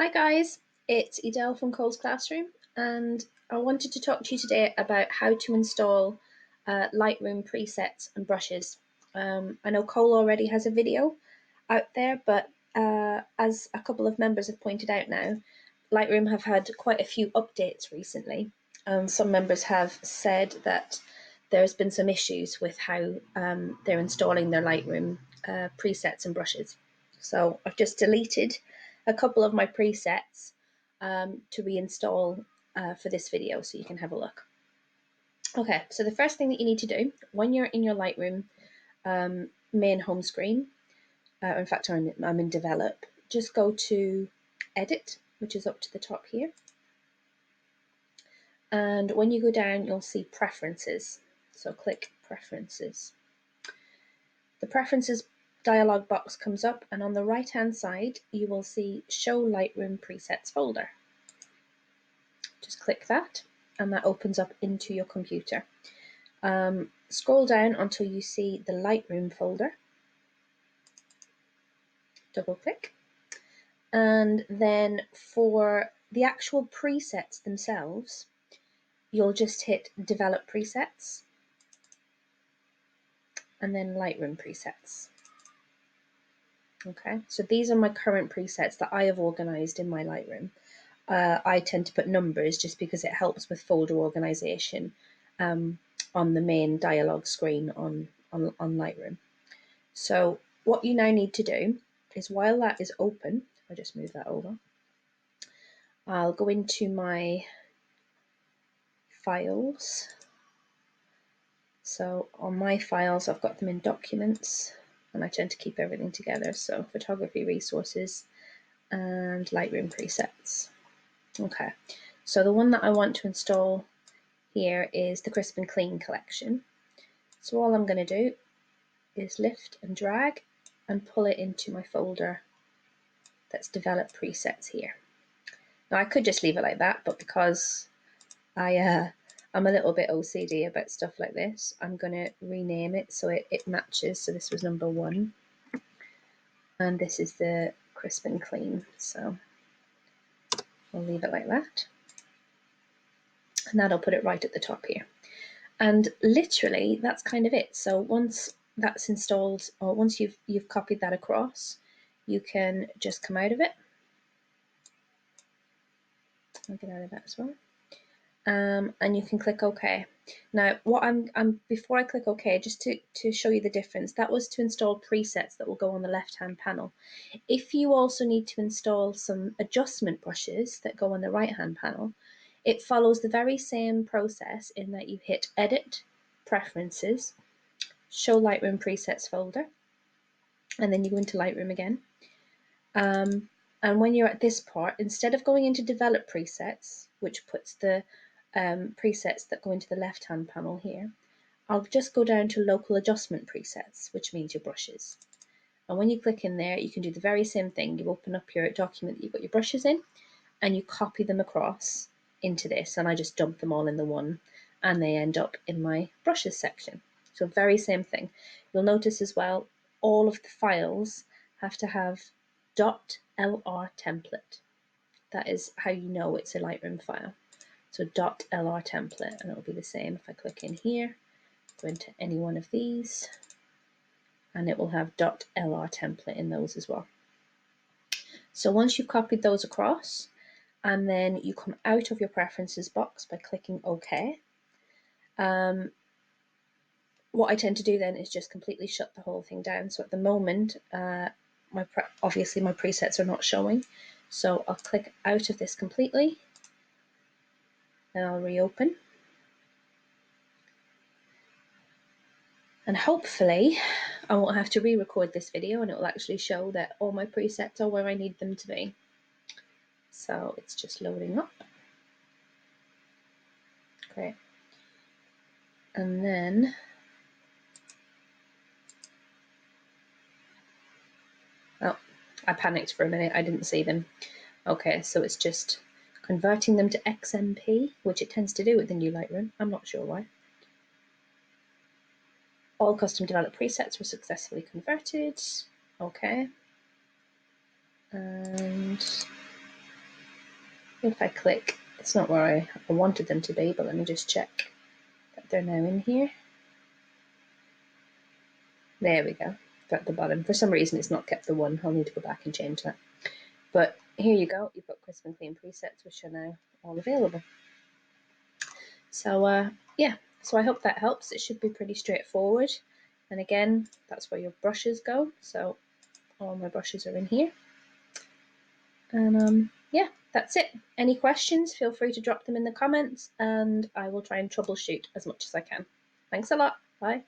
Hi guys, it's Edel from Cole's Classroom, and I wanted to talk to you today about how to install Lightroom presets and brushes. I know Cole already has a video out there, but as a couple of members have pointed out now, Lightroom have had quite a few updates recently, and some members have said that there's been some issues with how they're installing their Lightroom presets and brushes. So I've just deleted a couple of my presets to reinstall for this video so you can have a look. Okay, so the first thing that you need to do when you're in your Lightroom main home screen, in fact I'm in Develop, just go to Edit, which is up to the top here. And when you go down, you'll see Preferences. So click Preferences. The Preferences dialog box comes up, and on the right hand side you will see Show Lightroom Presets folder. Just click that and that opens up into your computer. Scroll down until you see the Lightroom folder. Double click, and then for the actual presets themselves you'll just hit Develop Presets and then Lightroom Presets. Okay, so these are my current presets that I have organized in my Lightroom. I tend to put numbers just because it helps with folder organization on the main dialog screen on Lightroom. So what you now need to do is, while that is open, I'll just move that over, I'll go into my files. So on my files I've got them in Documents, and I tend to keep everything together, so Photography Resources and Lightroom Presets. Okay, so the one that I want to install here is the Crisp and Clean collection. So all I'm going to do is lift and drag and pull it into my folder that's Develop Presets here. Now I could just leave it like that, but because I'm a little bit OCD about stuff like this, I'm going to rename it so it matches. So this was number 1, and this is the Crisp and Clean. So I'll leave it like that, and that'll put it right at the top here. And literally that's kind of it. So once that's installed, or once you've copied that across, you can just come out of it. I'll get out of that as well. And you can click OK. Now, what before I click OK, just to show you the difference, that was to install presets that will go on the left-hand panel. If you also need to install some adjustment brushes that go on the right-hand panel, it follows the very same process in that you hit Edit, Preferences, Show Lightroom Presets folder, and then you go into Lightroom again. And when you're at this part, instead of going into Develop Presets, which puts the presets that go into the left-hand panel here, I'll just go down to Local Adjustment Presets, which means your brushes. And when you click in there, you can do the very same thing. You open up your document that you've got your brushes in, and you copy them across into this, and I just dump them all in the one, and they end up in my brushes section. So very same thing. You'll notice as well, all of the files have to have .lr template. That is how you know it's a Lightroom file. So .lr template, and it'll be the same if I click in here, go into any one of these, and it will have .lr template in those as well. So once you've copied those across, and then you come out of your preferences box by clicking OK, what I tend to do then is just completely shut the whole thing down. So at the moment, obviously my presets are not showing, so I'll click out of this completely, and I'll reopen. And hopefully I won't have to re-record this video, and it will actually show that all my presets are where I need them to be. So it's just loading up. Great. And then oh, I panicked for a minute, I didn't see them. Okay, so it's just converting them to XMP, which it tends to do with the new Lightroom. I'm not sure why. All custom developed presets were successfully converted. Okay. And If I click, it's not where I wanted them to be, but let me just check that they're now in here. There we go, they're at the bottom. For some reason it's not kept the one. I'll need to go back and change that. But here you go, you've got crisp and clean presets, which are now all available. So yeah, so I hope that helps. It should be pretty straightforward. And again, that's where your brushes go. So all my brushes are in here. And yeah, that's it. Any questions, feel free to drop them in the comments and I will try and troubleshoot as much as I can. Thanks a lot. Bye.